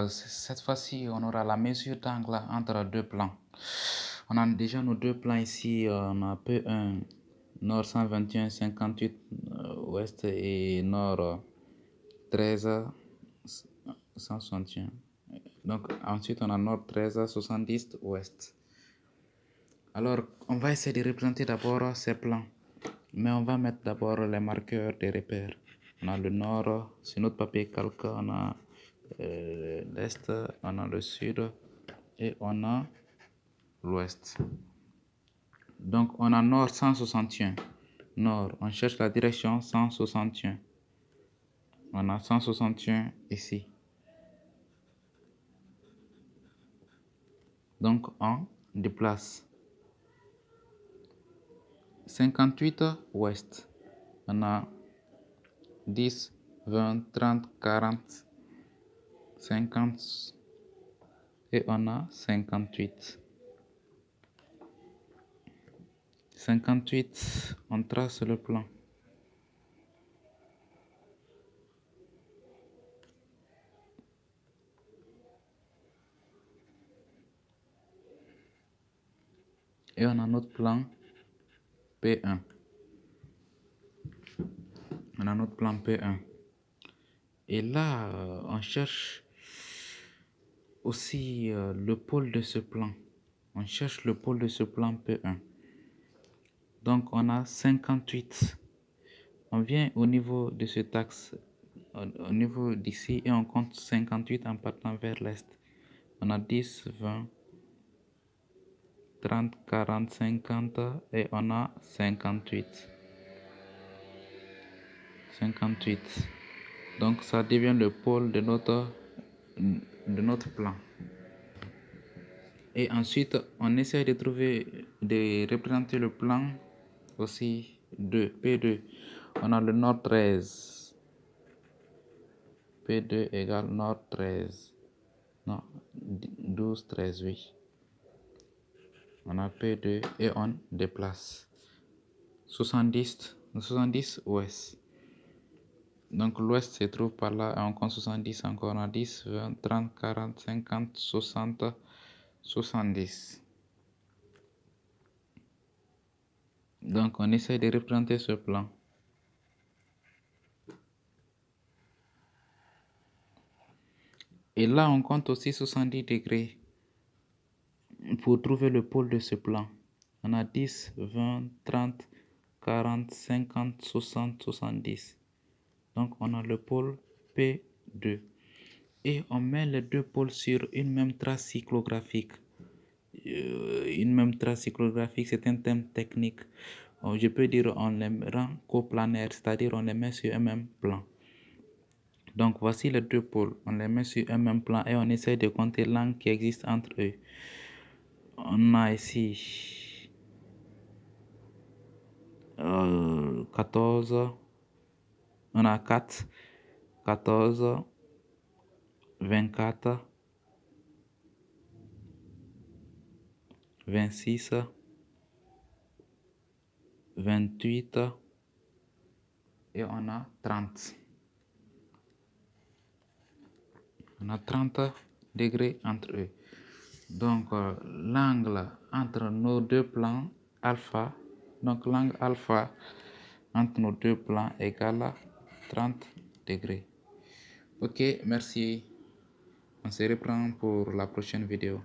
Cette fois-ci, on aura la mesure d'angle entre deux plans. On a déjà nos deux plans ici. On a P1 nord 121,58 ouest et nord 13 161. Donc ensuite on a nord 13 70 ouest. Alors on va essayer de représenter d'abord ces plans, mais on va mettre d'abord les marqueurs des repères. On a le nord sur notre papier calque, on a l'est, on a le sud et on a l'ouest. Donc on a nord 161. Nord, on cherche la direction 161. On a 161 ici. Donc on déplace. 58 ouest. On a 10, 20, 30, 40, 50 et on a 58. 58, on trace le plan. Et on a notre plan P1. On a notre plan P1. Et là, on cherche aussi le pôle de ce plan. On cherche le pôle de ce plan P1. Donc on a 58. On vient au niveau de cet axe, au niveau d'ici, et on compte 58 en partant vers l'est. On a 10, 20, 30, 40, 50 et on a 58. 58. Donc ça devient le pôle de notre plan. Et ensuite, on essaie de représenter le plan aussi de P2. On a le nord 13. P2 égale nord 13. Non, 12, 13, oui. On a P2 et on déplace. 70 ouest. Donc l'ouest se trouve par là et on compte 70 encore. On a 10, 20, 30, 40, 50, 60, 70. Donc on essaie de représenter ce plan. Et là on compte aussi 70 degrés pour trouver le pôle de ce plan. On a 10, 20, 30, 40, 50, 60, 70. Donc on a le pôle P2. Et on met les deux pôles sur une même trace cyclographique. Une même trace cyclographique, c'est un thème technique. Je peux dire on les rend coplanaires, c'est-à-dire on les met sur un même plan. Donc voici les deux pôles, on les met sur un même plan et on essaie de compter l'angle qui existe entre eux. On a ici 14, on a 4, 14, 24, 26, 28 et on a 30. On a 30 degrés entre eux. Donc l'angle entre nos deux plans alpha, donc l'angle alpha entre nos deux plans égale 30 degrés. Ok, merci. On se reprend pour la prochaine vidéo.